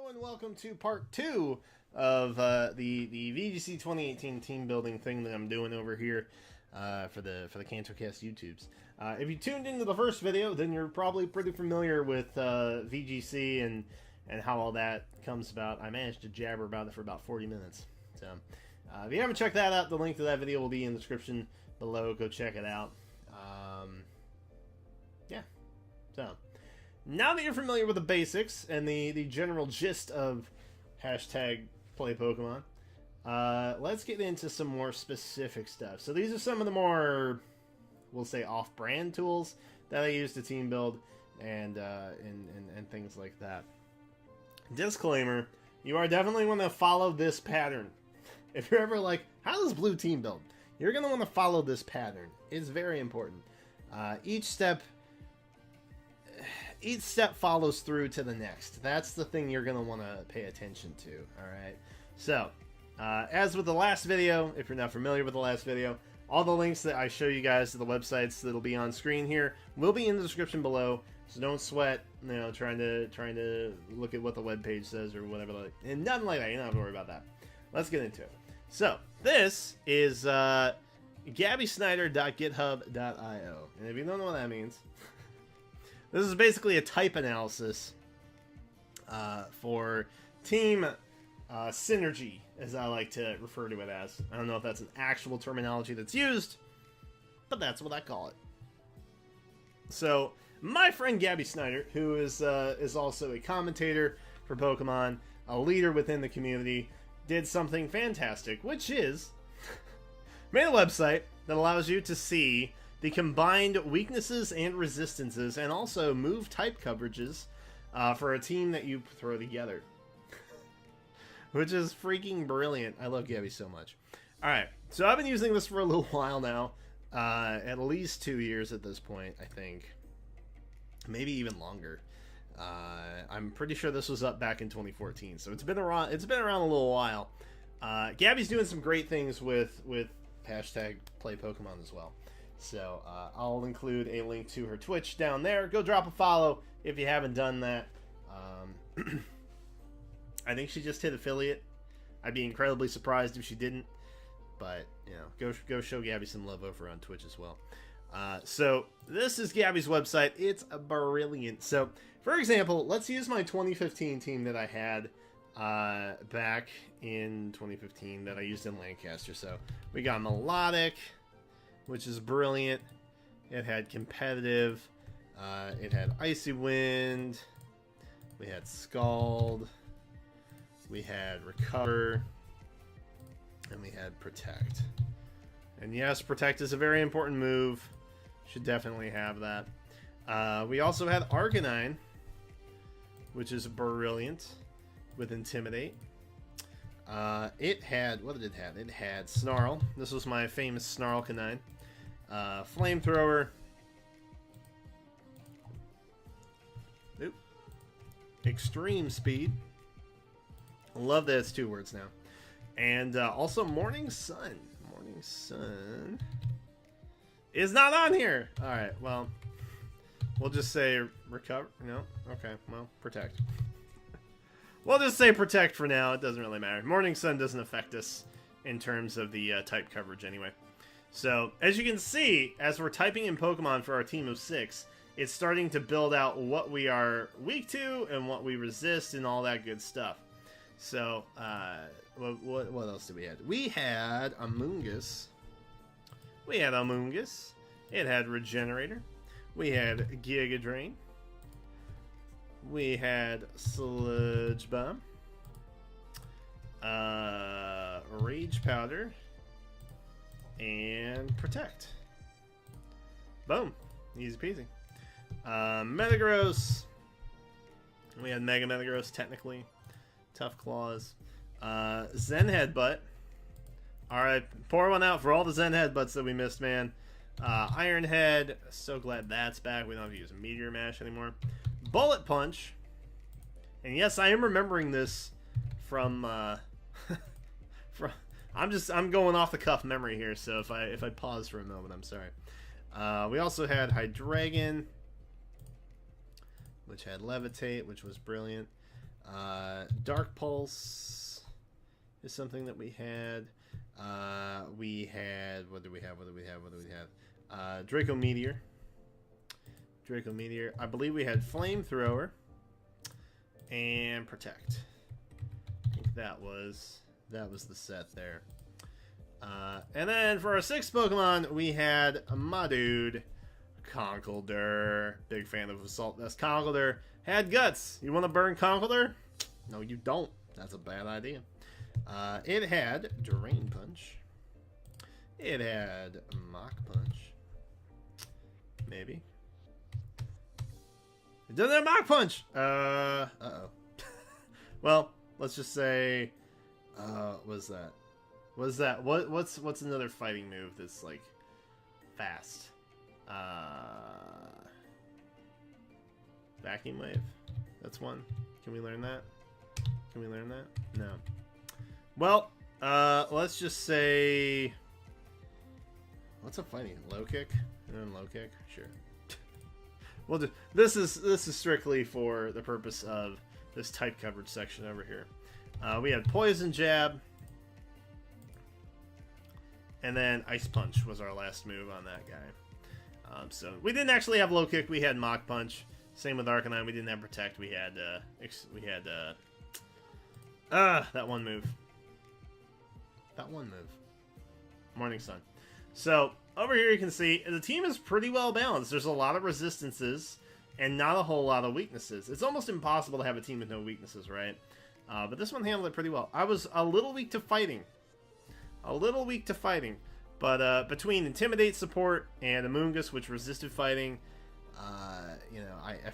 Hello and welcome to part 2 of the VGC 2018 team building thing that I'm doing over here for the Kanto YouTubes. If you tuned into the first video, then you're probably pretty familiar with VGC and how all that comes about. I managed to jabber about it for about 40 minutes. So if you haven't checked that out, the link to that video will be in the description below. Go check it out. Yeah. So now that you're familiar with the basics and the general gist of hashtag play Pokemon, let's get into some more specific stuff. So these are some of the more, we'll say, off-brand tools that I use to team build and things like that. Disclaimer, you are definitely going to follow this pattern. If you're ever like, how does blue team build? You're going to want to follow this pattern. It's very important. Each step follows through to the next. That's the thing you're going to want to pay attention to, alright? So, as with the last video, if you're not familiar with the last video, all the links that I show you guys to the websites that'll be on screen here will be in the description below, so don't sweat, you know, trying to look at what the webpage says or whatever, and nothing like that. You don't have to worry about that. Let's get into it. So, this is gabbysnyder.github.io, and if you don't know what that means, this is basically a type analysis for team synergy, as I like to refer to it as. I don't know if that's an actual terminology that's used, but that's what I call it. So, my friend Gabby Snyder, who is also a commentator for Pokemon, a leader within the community, did something fantastic, which is made a website that allows you to see the combined weaknesses and resistances, and also move type coverages for a team that you throw together. Which is freaking brilliant. I love Gabby so much. Alright, so I've been using this for a little while now. At least 2 years at this point, I think. Maybe even longer. I'm pretty sure this was up back in 2014, so it's been around a little while. Gabby's doing some great things with hashtag play Pokemon as well. So I'll include a link to her Twitch down there. Go drop a follow if you haven't done that. I think she just hit affiliate. I'd be incredibly surprised if she didn't. But, you know, go show Gabby some love over on Twitch as well. So this is Gabby's website. It's brilliant. So, for example, let's use my 2015 team that I had back in 2015 that I used in Lancaster. So we got Melodic, which is brilliant. It had competitive. It had Icy Wind. We had Scald. We had Recover. And we had Protect. And yes, Protect is a very important move. Should definitely have that. We also had Arcanine, which is brilliant with Intimidate. It had, what did it have? It had Snarl. This was my famous Snarl canine. Flamethrower. Oop. Extreme Speed. Love that it's 2 words now. And also Morning Sun. Morning Sun is not on here. Alright, well, we'll just say Recover. No? Okay, well, Protect. We'll just say Protect for now. It doesn't really matter. Morning Sun doesn't affect us in terms of the type coverage anyway. So, as you can see, as we're typing in Pokemon for our team of 6, it's starting to build out what we are weak to and what we resist and all that good stuff. So, what else did we have? We had Amoonguss. It had Regenerator. We had Giga Drain. We had Sludge Bomb. Rage Powder. And Protect. Boom. Easy peasy. Metagross. We had Mega Metagross, technically. Tough Claws. Zen Headbutt. Alright, pour one out for all the Zen Headbutts that we missed, man. Iron Head. So glad that's back. We don't have to use a Meteor Mash anymore. Bullet Punch. And yes, I am remembering this from I'm going off the cuff memory here, so if I pause for a moment, I'm sorry. We also had Hydreigon, which had Levitate, which was brilliant. Dark Pulse is something that we had. What do we have? Draco Meteor. I believe we had Flamethrower and Protect. I think that was the set there. And then for our 6th Pokemon, we had my dude, Conkeldurr. Big fan of Assault Vest. Conkeldurr had guts. You want to burn Conkeldurr? No, you don't. That's a bad idea. It had Drain Punch. It had Mach Punch. Maybe. It doesn't have Mach Punch! Uh-oh. Well, let's just say... what's that? What's another fighting move that's, like, fast? Vacuum Wave? That's one. Can we learn that? No. Well, let's just say... What's a fighting? Low kick? Low kick? Sure. Well, this is strictly for the purpose of this type coverage section over here. We had Poison Jab, and then Ice Punch was our last move on that guy. So we didn't actually have Low Kick. We had Mach Punch. Same with Arcanine. We didn't have Protect. We had that one move. Morning Sun. So over here you can see the team is pretty well balanced. There's a lot of resistances and not a whole lot of weaknesses. It's almost impossible to have a team with no weaknesses, right? But this one handled it pretty well. I was a little weak to fighting. But between Intimidate support and Amoonguss, which resisted fighting, I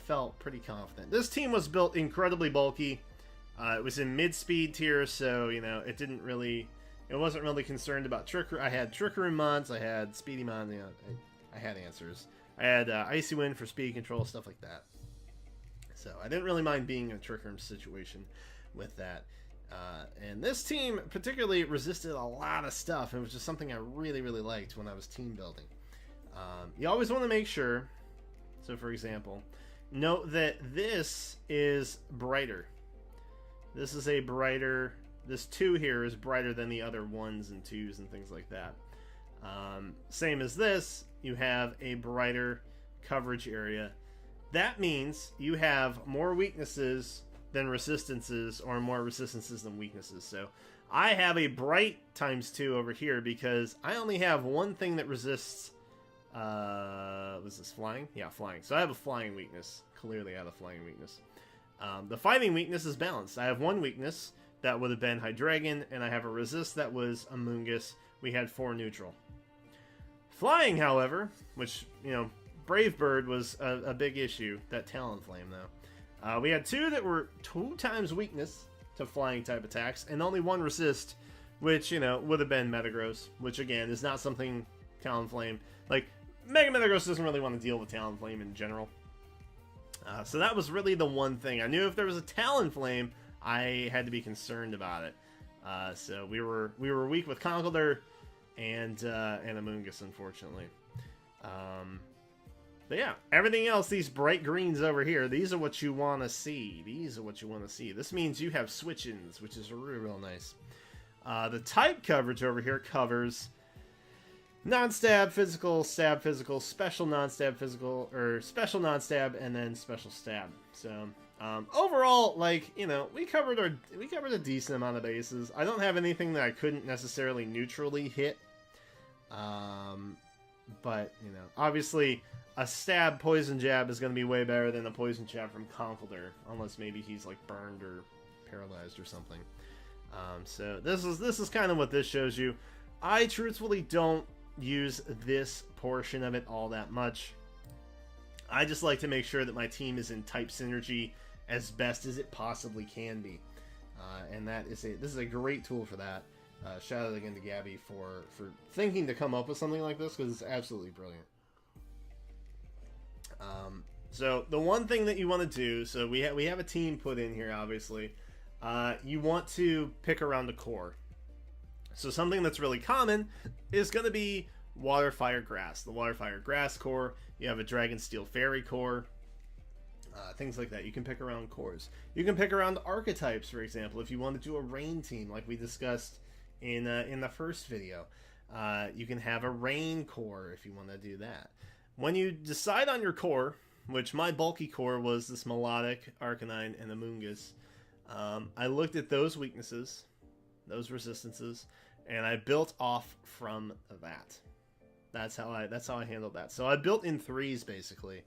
felt pretty confident. This team was built incredibly bulky. It was in mid-speed tier, so, it wasn't really concerned about Trickery. I had Trickery Mons, I had Speedy Mon, I had answers. I had Icy Wind for speed control, stuff like that. So I didn't really mind being in a Trick Room situation with that. And this team particularly resisted a lot of stuff. It was just something I really, really liked when I was team building. You always want to make sure, so for example, note that this is brighter. This is a brighter, this 2 here is brighter than the other 1s and 2s and things like that. Same as this, you have a brighter coverage area. That means you have more weaknesses than resistances, or more resistances than weaknesses. So I have a bright ×2 over here because I only have one thing that resists. Was this flying? Yeah, flying. So I have a flying weakness. Clearly I have a flying weakness. The fighting weakness is balanced. I have one weakness that would have been Hydreigon, and I have a resist that was Amoonguss. We had 4 neutral. Flying, however, which, Brave Bird was a big issue. That Talonflame, though. We had 2 that were 2 times weakness to flying type attacks, and only 1 resist, which, would have been Metagross, which, again, is not something Talonflame... Like, Mega Metagross doesn't really want to deal with Talonflame in general. So that was really the one thing. I knew if there was a Talonflame, I had to be concerned about it. So we were weak with Conkeldurr and Amoonguss, unfortunately. But yeah, everything else, these bright greens over here, these are what you want to see. This means you have switch-ins, which is really, real nice. The type coverage over here covers non-stab, physical, stab, physical, special non-stab, physical, or special non-stab, and then special stab. So overall, we covered a decent amount of bases. I don't have anything that I couldn't necessarily neutrally hit. But obviously a stab poison jab is going to be way better than a poison jab from Conkeldurr, unless maybe he's like burned or paralyzed or something. So this is kind of what this shows you. I truthfully don't use this portion of it all that much. I just like to make sure that my team is in type synergy as best as it possibly can be, and this is a great tool for that. Shout out again to Gabby for thinking to come up with something like this, because it's absolutely brilliant. So the one thing that you want to do, so we have a team put in here, obviously. You want to pick around the core. So something that's really common is going to be Water, Fire, Grass. The Water, Fire, Grass core. You have a Dragon, Steel, Fairy core. Things like that. You can pick around cores. You can pick around archetypes, for example, if you want to do a rain team like we discussed in the first video. You can have a rain core if you want to do that. When you decide on your core, which my bulky core was this Melodic, Arcanine, and Amoonguss, I looked at those weaknesses, those resistances, and I built off from that. That's how I handled that. So I built in threes, basically.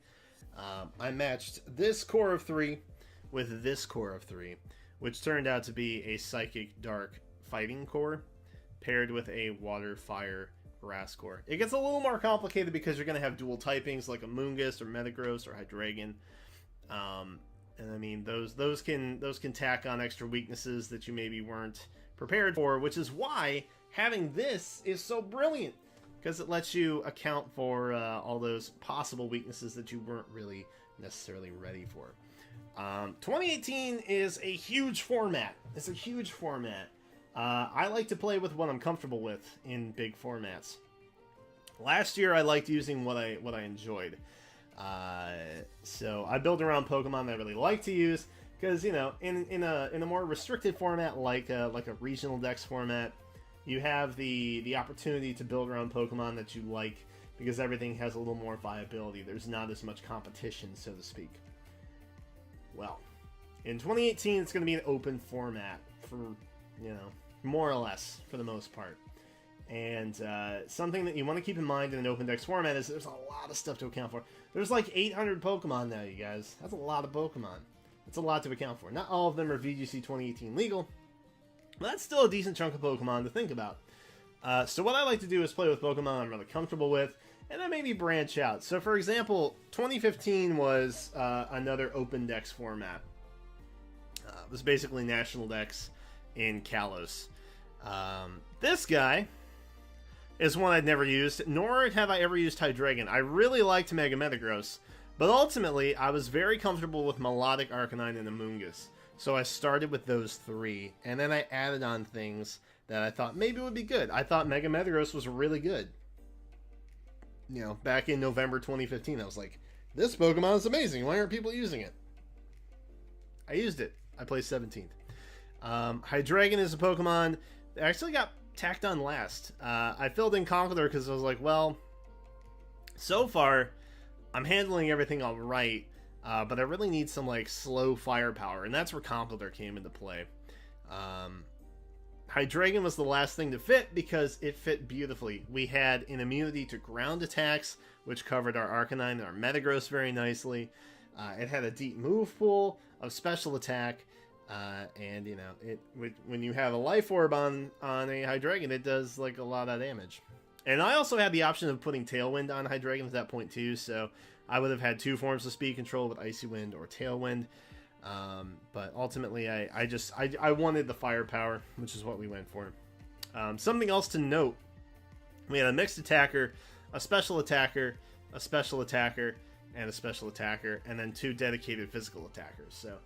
I matched this core of 3 with this core of 3, which turned out to be a Psychic Dark Fighting core paired with a Water Fire Grass core. It gets a little more complicated because you're going to have dual typings like Amoonguss or Metagross or Hydreigon. And I mean, those can tack on extra weaknesses that you maybe weren't prepared for, which is why having this is so brilliant. Because it lets you account for all those possible weaknesses that you weren't really necessarily ready for. 2018 is a huge format. It's a huge format. I like to play with what I'm comfortable with in big formats. Last year, I liked using what I enjoyed. So I built around Pokemon that I really like to use. Because, you know, in a more restricted format like a regional dex format, you have the opportunity to build around Pokemon that you like because everything has a little more viability. There's not as much competition, so to speak. Well, in 2018, it's going to be an open format for, you know, more or less for the most part. And something that you want to keep in mind in an open dex format is there's a lot of stuff to account for. There's like 800 Pokemon now, you guys. That's a lot of Pokemon. That's a lot to account for. Not all of them are VGC 2018 legal. But that's still a decent chunk of Pokemon to think about. So what I like to do is play with Pokemon I'm really comfortable with, and then maybe branch out. So for example, 2015 was another open dex format. It was basically National Dex in Kalos. This guy is one I'd never used, nor have I ever used Hydreigon. I really liked Mega Metagross, but ultimately I was very comfortable with Melodic, Arcanine, and Amoonguss. So I started with those 3, and then I added on things that I thought maybe would be good. I thought Mega Metagross was really good. You know, back in November 2015, I was like, this Pokemon is amazing. Why aren't people using it? I used it. I placed 17th. Hydreigon is a Pokemon that actually got tacked on last. I filled in Conkeldurr because I was like, well, so far, I'm handling everything all right. But I really need some, like, slow firepower, and that's where Conkeldurr came into play. Hydreigon was the last thing to fit because it fit beautifully. We had an immunity to ground attacks, which covered our Arcanine and our Metagross very nicely. It had a deep move pool of special attack, and, you know, when you have a Life Orb on a Hydreigon, it does, like, a lot of damage. And I also had the option of putting Tailwind on Hydreigon at that point, too, so I would have had 2 forms of speed control with Icy Wind or Tailwind, but ultimately I wanted the firepower, which is what we went for. Something else to note, we had a mixed attacker, a special attacker, a special attacker, and a special attacker, and then 2 dedicated physical attackers. So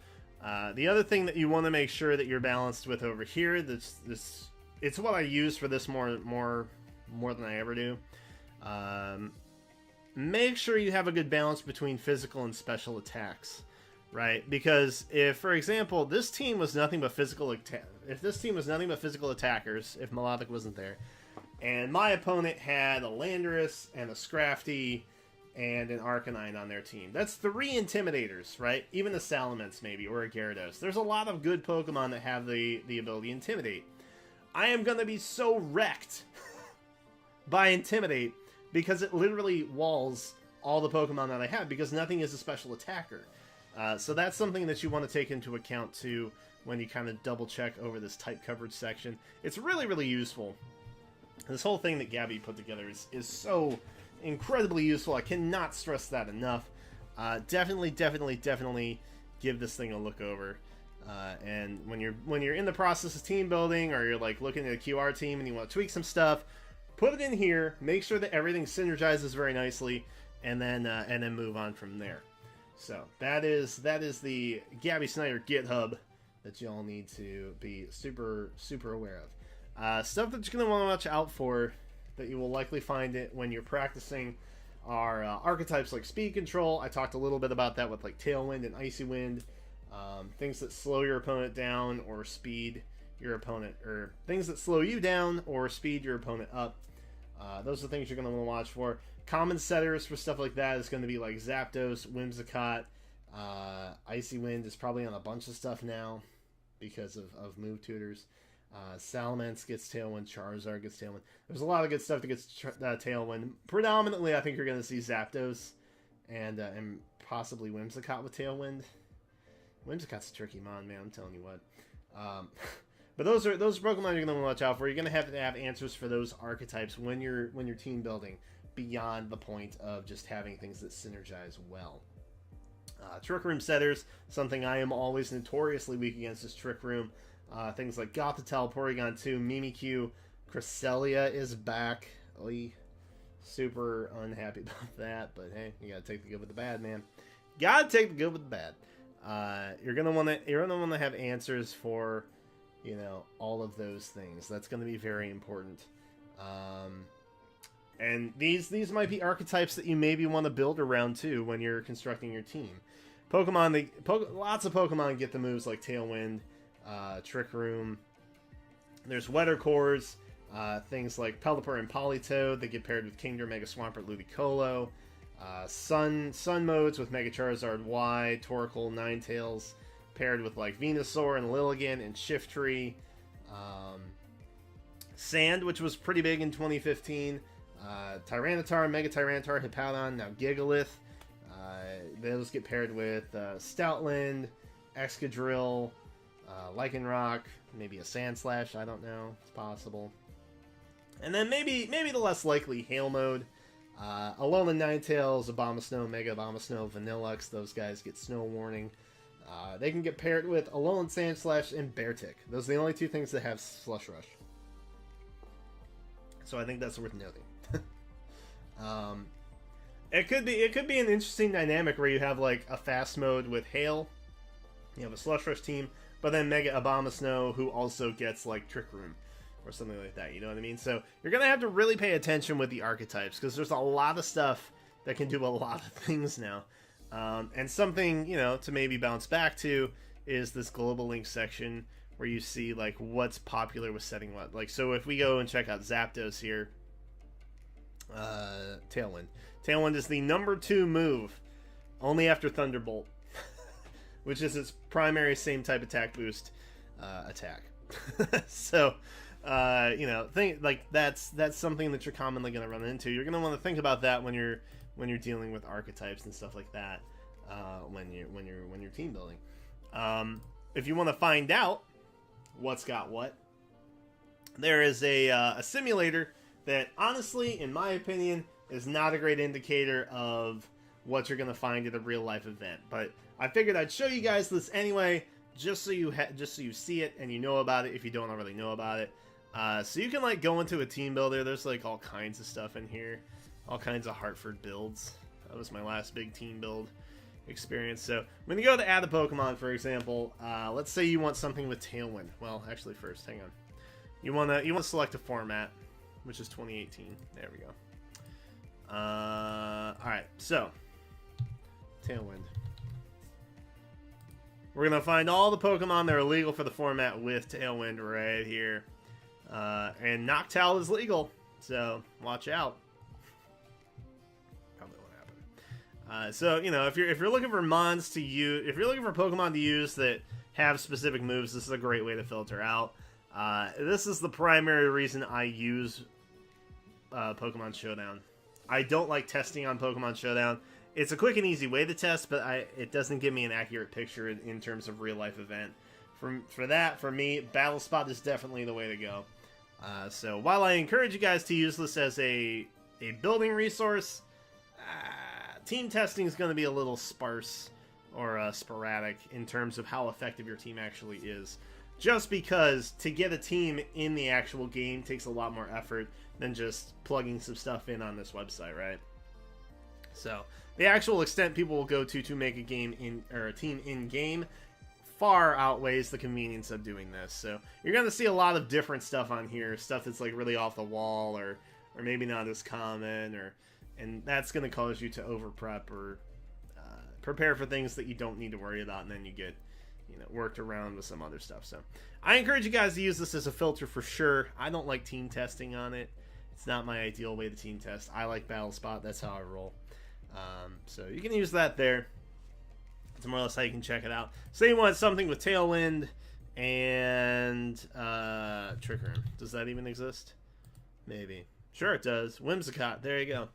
the other thing that you want to make sure that you're balanced with over here, it's what I use for this more than I ever do. Make sure you have a good balance between physical and special attacks, right? Because if, for example, this team was nothing but physical attackers, if Melodic wasn't there, and my opponent had a Landorus and a Scrafty and an Arcanine on their team, that's 3 Intimidators, right? Even a Salamence maybe, or a Gyarados. There's a lot of good Pokemon that have the ability to Intimidate. I am going to be so wrecked by Intimidate because it literally walls all the Pokemon that I have because nothing is a special attacker. So that's something that you want to take into account too when you kind of double check over this type coverage section. It's really, really useful. This whole thing that Gabby put together is so incredibly useful. I cannot stress that enough. Definitely give this thing a look over. And when you're in the process of team building, or you're like looking at a QR team and you want to tweak some stuff, put it in here, make sure that everything synergizes very nicely, and then move on from there. So that is the Gabby Snyder GitHub that y'all need to be super aware of. Stuff that you're going to want to watch out for that you will likely find it when you're practicing are archetypes like Speed Control. I talked a little bit about that with like Tailwind and Icy Wind. Things that slow your opponent down or speed your opponent, or things that slow you down or speed your opponent up. Those are things you're going to want to watch for. Common setters for stuff like that is going to be like Zapdos, Whimsicott. Icy Wind is probably on a bunch of stuff now because of move tutors. Salamence gets Tailwind, Charizard gets Tailwind. There's a lot of good stuff that gets Tailwind. Predominantly, I think you're going to see Zapdos and possibly Whimsicott with Tailwind. Whimsicott's a tricky mon, man. I'm telling you what. But those Pokemon you're going to want to watch out for. You're going to have answers for those archetypes when you're team building, beyond the point of just having things that synergize well. Trick Room setters, something I am always notoriously weak against, is Trick Room. Things like Gothitelle, Porygon 2, Mimikyu, Cresselia is back. Oy. Super unhappy about that, but hey, you gotta take the good with the bad, man. Gotta take the good with the bad. You're gonna want to have answers for, all of those things. That's gonna be very important. And these might be archetypes that you maybe want to build around too when you're constructing your team. Lots of Pokemon get the moves like Tailwind, Trick Room. There's Weather Cores, things like Pelipper and Politoed that get paired with Kingdra, Mega Swampert, Ludicolo. Sun modes with Mega Charizard Y, Torkoal, Ninetales, paired with like Venusaur and Lilligant and Shiftry. Sand, which was pretty big in 2015. Tyranitar, Mega Tyranitar, Hippowdon, now Gigalith. Those get paired with Stoutland, Excadrill, Lycanroc, maybe a Sandslash, I don't know, it's possible. And then maybe the less likely Hail mode. Alolan Ninetales, Abomasnow, Mega Abomasnow, Vanillux, those guys get Snow Warning. They can get paired with Alolan Sandslash and Beartick. Those are the only two things that have Slush Rush. So I think that's worth noting. It could be an interesting dynamic where you have like a fast mode with Hail. You have a Slush Rush team, but then Mega Abomasnow, who also gets like Trick Room or something like that. You know what I mean? So you're gonna have to really pay attention with the archetypes, because there's a lot of stuff that can do a lot of things now. And something to maybe bounce back to is this global link section where you see like what's popular with setting what. Like, so if we go and check out Zapdos here, Tailwind. Tailwind is the number 2 move, only after Thunderbolt, which is its primary same type attack boost attack. So, think like that's something that you're commonly going to run into. You're going to want to think about that when you're dealing with archetypes and stuff like that, when you're team building. If you want to find out what's got what, there is a simulator that, honestly, in my opinion, is not a great indicator of what you're going to find at a real-life event. But I figured I'd show you guys this anyway, just so you see it and you know about it if you don't already know about it. So you can like go into a team builder. There's like all kinds of stuff in here, all kinds of Hartford builds. That was my last big team build experience. So when you go to add a Pokemon, for example, let's say you want something with Tailwind. Well, actually, first, hang on. You want to select a format, which is 2018. There we go. Alright, so Tailwind. We're going to find all the Pokemon that are legal for the format with Tailwind right here. And Noctowl is legal, so watch out. Probably won't happen. So, if you're looking for mons to use, if you're looking for Pokemon to use that have specific moves, this is a great way to filter out. This is the primary reason I use Pokemon Showdown. I don't like testing on Pokemon Showdown. It's a quick and easy way to test, but it doesn't give me an accurate picture in terms of real-life event. For me, Battle Spot is definitely the way to go. So while I encourage you guys to use this as a building resource, team testing is going to be a little sparse or sporadic in terms of how effective your team actually is. Just because to get a team in the actual game takes a lot more effort than just plugging some stuff in on this website, right? So the actual extent people will go to make a team in game far outweighs the convenience of doing this. So you're going to see a lot of different stuff on here, stuff that's like really off the wall or maybe not as common, or and that's going to cause you to over prep or prepare for things that you don't need to worry about, and then you get worked around with some other stuff. So I encourage you guys to use this as a filter for sure. I don't like team testing on it. It's not my ideal way to team test. I like Battle Spot. That's how I roll. So you can use that there. It's more or less how you can check it out. Say you want something with Tailwind and Trick Room. Does that even exist? Maybe. Sure it does. Whimsicott. There you go.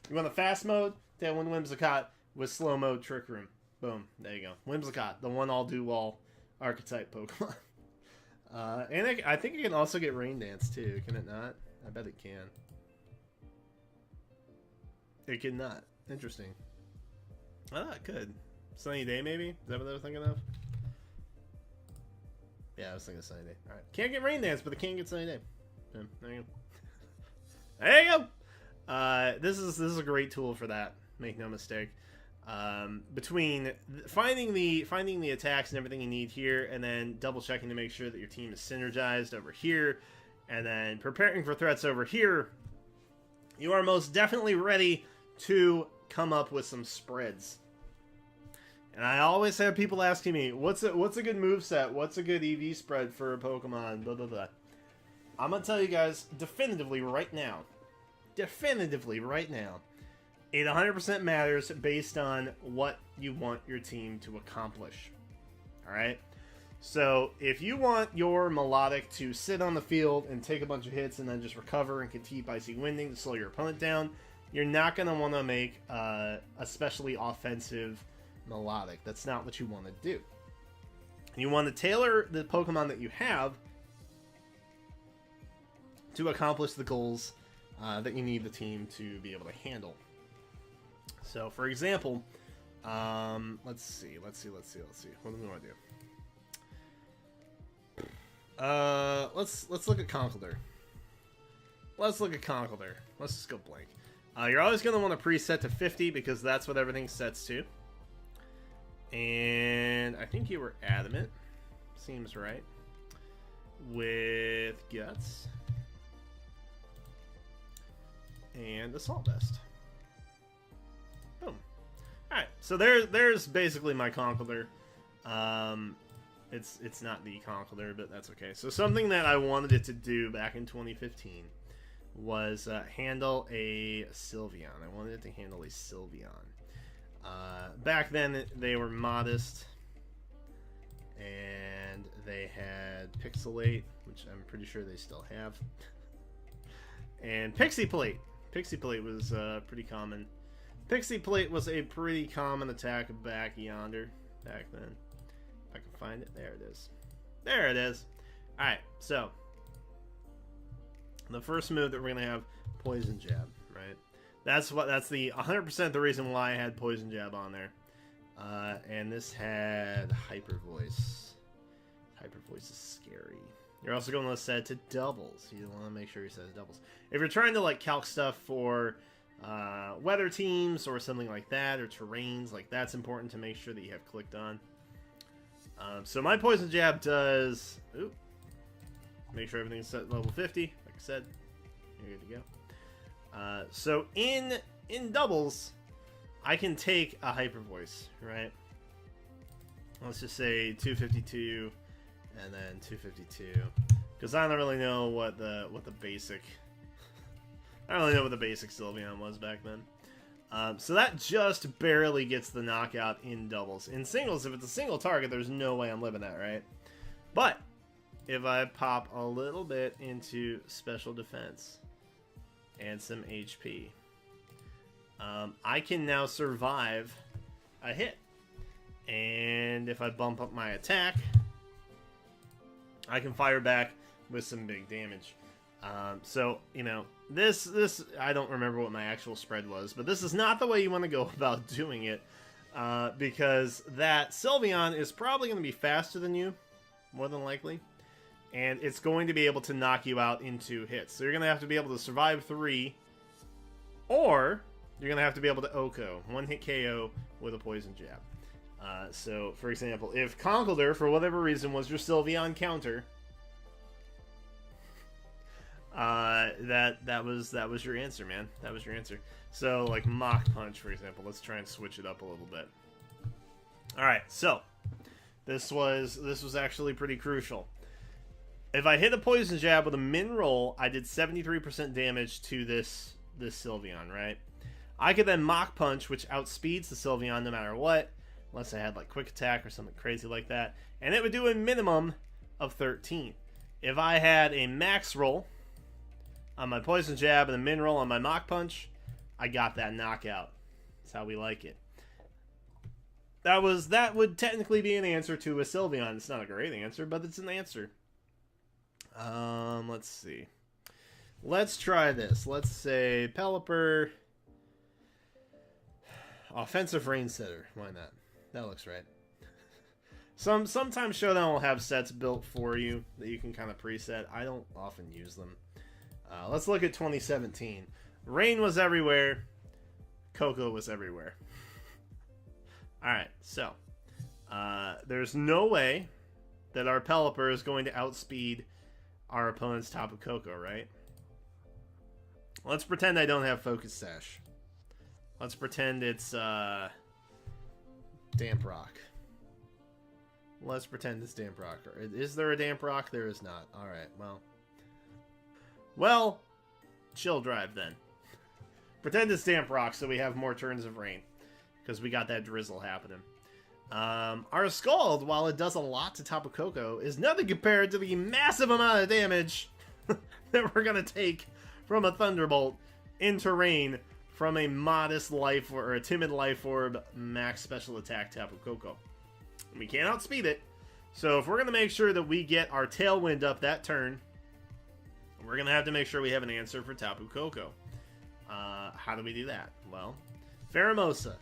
You want the fast mode? Tailwind Whimsicott with slow mode Trick Room. Boom. There you go. Whimsicott. The one all-do-all archetype Pokemon. And I think it can also get Rain Dance too. Can it not? I bet it can. It cannot. Interesting. Ah, it could. Sunny Day, maybe? Is that what I was thinking of? Yeah, I was thinking Sunny Day. Alright. Can't get Rain Dance, but it can get Sunny Day. Yeah, there you go. There you go! This is a great tool for that. Make no mistake. Between finding the attacks and everything you need here, and then double checking to make sure that your team is synergized over here, and then preparing for threats over here, you are most definitely ready to come up with some spreads. And I always have people asking me, what's a good moveset? What's a good EV spread for a Pokemon? Blah, blah, blah. I'm going to tell you guys definitively right now. It 100% matters based on what you want your team to accomplish. Alright? So, if you want your Melodic to sit on the field and take a bunch of hits and then just recover and keep Icy Winding to slow your opponent down, you're not going to want to make a especially offensive Melodic. That's not what you want to do. You want to tailor the Pokemon that you have to accomplish the goals that you need the team to be able to handle. So, for example, let's see. What do we want to do? Let's look at Conkeldurr. Let's just go blank. You're always going to want to preset to 50 because that's what everything sets to. And I think you were adamant. Seems right. With Guts. And Assault Vest. Boom. Alright, so there's basically my Conkeldurr. It's not the Conkeldurr, but that's okay. So something that I wanted it to do back in 2015 was handle a Sylveon. I wanted it to handle a Sylveon. Back then, they were modest, and they had Pixelate, which I'm pretty sure they still have, and Pixie Plate. Pixie Plate was pretty common. Pixie Plate was a pretty common attack back yonder, back then. If I can find it, there it is. There it is. Alright, so the first move that we're gonna have, Poison Jab, right? That's the 100% the reason why I had Poison Jab on there. And this had Hyper Voice. Hyper Voice is scary. You're also going to set to doubles. You want to make sure he says doubles. If you're trying to like calc stuff for weather teams or something like that, or terrains, like that's important to make sure that you have clicked on. So my Poison Jab does. Ooh, make sure everything's set level 50. Like I said, you're good to go. So in doubles, I can take a Hyper Voice, right? Let's just say 252 and then 252, because I don't really know what the basic I don't really know what the basic Sylveon was back then. So that just barely gets the knockout in doubles. In singles, if it's a single target, there's no way I'm living that, right? But if I pop a little bit into special defense and some HP, I can now survive a hit. And if I bump up my attack, I can fire back with some big damage. So, you know, this I don't remember what my actual spread was, but this is not the way you want to go about doing it, because that Sylveon is probably going to be faster than you, more than likely, and it's going to be able to knock you out in 2 hits. So you're going to have to be able to survive 3, or you're going to have to be able to OHKO, 1-hit KO with a Poison Jab. So, for example, if Conkeldurr, for whatever reason, was your Sylveon counter, That was your answer, man. That was your answer. So like Mach Punch, for example. Let's try and switch it up a little bit. All right, so this was actually pretty crucial. If I hit a poison jab with a min roll, I did 73% damage to this Sylveon, right? I could then Mach Punch, which outspeeds the Sylveon no matter what, unless I had like Quick Attack or something crazy like that, and it would do a minimum of 13. If I had a max roll on my poison jab and a min roll on my Mach Punch, I got that knockout. That's how we like it. That would technically be an answer to a Sylveon. It's not a great answer, but it's an answer. Let's see. Let's try this. Let's say Pelipper, offensive rain setter. Why not? That looks right. Sometimes Showdown will have sets built for you that you can kind of preset. I don't often use them. Let's look at 2017. Rain was everywhere. Coco was everywhere. Alright, so there's no way that our Pelipper is going to outspeed our opponent's Tapu Koko, right? Let's pretend I don't have Focus Sash. Let's pretend it's Damp Rock. Let's pretend it's Damp Rock. Is there a Damp Rock? There is not. Alright, well, Chill Drive then. Pretend it's Damp Rock so we have more turns of rain. Because we got that drizzle happening. Our Scald, while it does a lot to Tapu Koko, is nothing compared to the massive amount of damage that we're going to take from a Thunderbolt into rain from a modest life or a timid life orb max special attack Tapu Koko. We can't outspeed it. So if we're going to make sure that we get our Tailwind up that turn, we're going to have to make sure we have an answer for Tapu Koko. How do we do that? Well, Pheromosa.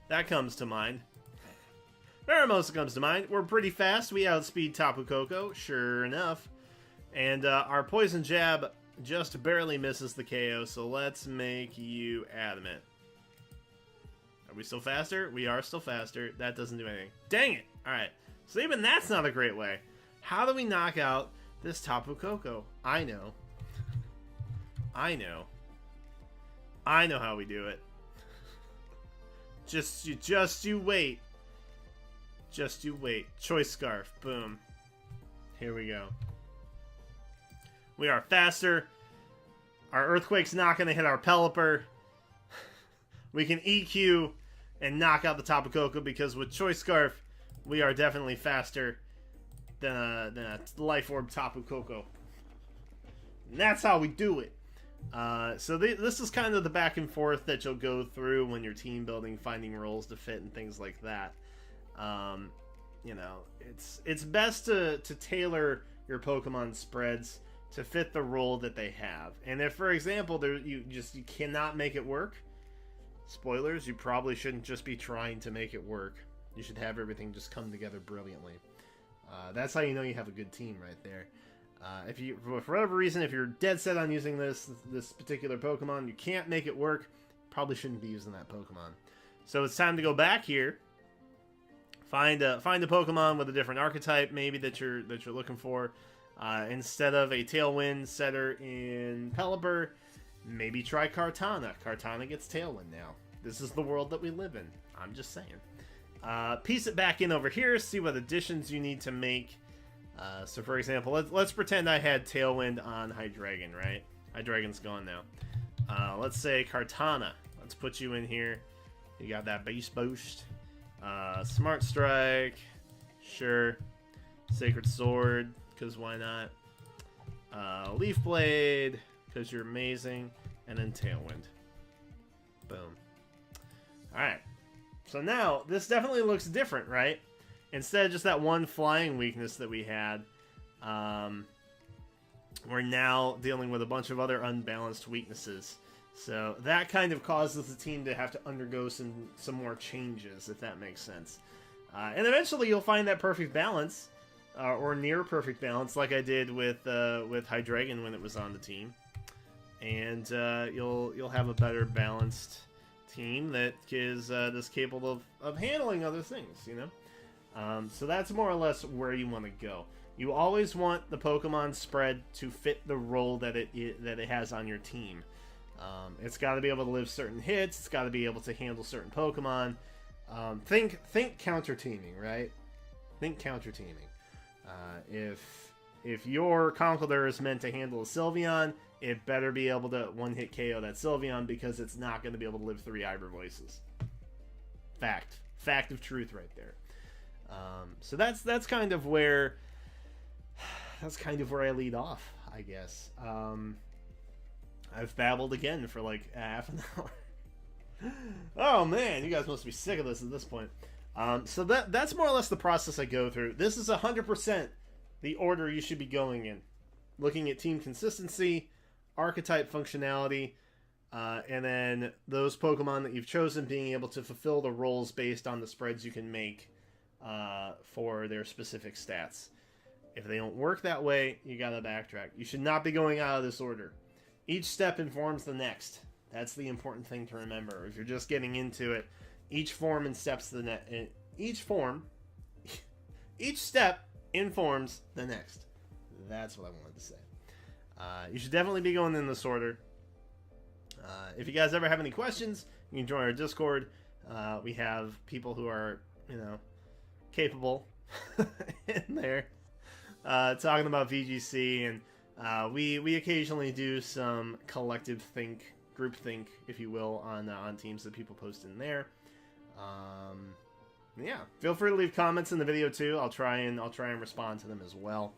That comes to mind. Pheromosa comes to mind. We're pretty fast. We outspeed Tapu Koko, sure enough. And our Poison Jab just barely misses the KO, so let's make you Adamant. Are we still faster? We are still faster. That doesn't do anything. Dang it! Alright, so even that's not a great way. How do we knock out this Tapu Koko? I know. I know how we do it. Just you wait. Just you wait. Choice Scarf. Boom. Here we go. We are faster. Our Earthquake's not going to hit our Pelipper. We can EQ and knock out the Tapu Koko because with Choice Scarf, we are definitely faster than a Life Orb Tapu Koko. And that's how we do it. So this is kind of the back and forth that you'll go through when you're team building, finding roles to fit and things like that. You know, it's best to tailor your Pokemon spreads to fit the role that they have. And if, for example, you cannot make it work, spoilers, you probably shouldn't just be trying to make it work. You should have everything just come together brilliantly. That's how you know you have a good team right there. If you, for whatever reason, if you're dead set on using this particular Pokemon, you can't make it work, probably shouldn't be using that Pokemon. So it's time to go back here. Find a Pokemon with a different archetype, maybe that you're looking for. Instead of a Tailwind setter in Pelipper, maybe try Kartana. Kartana gets Tailwind now. This is the world that we live in. I'm just saying. Piece it back in over here. See what additions you need to make. So for example, let's pretend I had Tailwind on Hydreigon, right? Hydreigon's gone now. Let's say Kartana. Let's put you in here. You got that base boost. Smart Strike. Sure. Sacred Sword, because why not? Leaf Blade, because you're amazing. And then Tailwind. Boom. Alright. So now, this definitely looks different, right? Instead of just that one flying weakness that we had, we're now dealing with a bunch of other unbalanced weaknesses. So that kind of causes the team to have to undergo some more changes, if that makes sense. And eventually you'll find that perfect balance, or near perfect balance, like I did with Hydreigon when it was on the team. And you'll have a better balanced team that is capable of handling other things, you know? So that's more or less where you want to go. You always want the Pokemon spread to fit the role that it has on your team. It's got to be able to live certain hits. It's got to be able to handle certain Pokemon. Think counter teaming, right? Think counter teaming. If your Conkeldurr is meant to handle a Sylveon, it better be able to one-hit KO that Sylveon, because it's not going to be able to live 3 Hyper Voices. Fact of truth right there. So that's kind of where I lead off, I guess. I've babbled again for like half an hour. Oh man, you guys must be sick of this at this point. So that's more or less the process I go through. This is 100% the order you should be going in. Looking at team consistency, archetype functionality, and then those Pokemon that you've chosen being able to fulfill the roles based on the spreads you can make for their specific stats. If they don't work that way, you gotta backtrack. You should not be going out of this order. Each step informs the next. That's the important thing to remember. If you're just getting into it, each form and steps the each step informs the next. That's what I wanted to say. You should definitely be going in this order. If you guys ever have any questions, you can join our Discord. We have people who are, capable in there talking about VGC, and we occasionally do some collective group think, if you will, on teams that people post in there. Yeah, feel free to leave comments in the video too. I'll try and respond to them as well.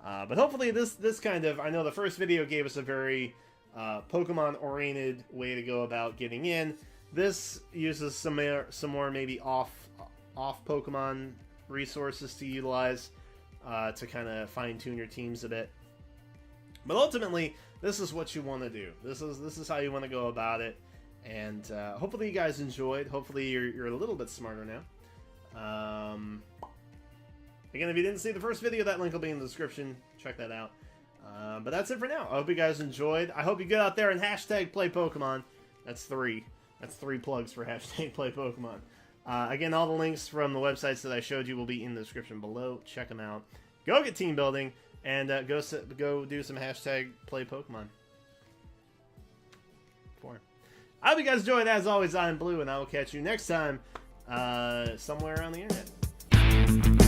But hopefully this kind of, I know the first video gave us a very Pokemon oriented way to go about getting in. This uses some more maybe off Pokemon resources to utilize to kind of fine tune your teams a bit. But ultimately, this is what you want to do. This is how you want to go about it. And hopefully you guys enjoyed. Hopefully you're a little bit smarter now. Again, if you didn't see the first video, that link will be in the description. Check that out. But that's it for now. I hope you guys enjoyed. I hope you get out there and hashtag play Pokemon. That's 3. That's 3 plugs for hashtag play Pokemon. Again, all the links from the websites that I showed you will be in the description below. Check them out. Go get team building, and go do some hashtag play Pokemon. 4. I hope you guys enjoyed. As always, I'm Blue, and I will catch you next time somewhere on the internet.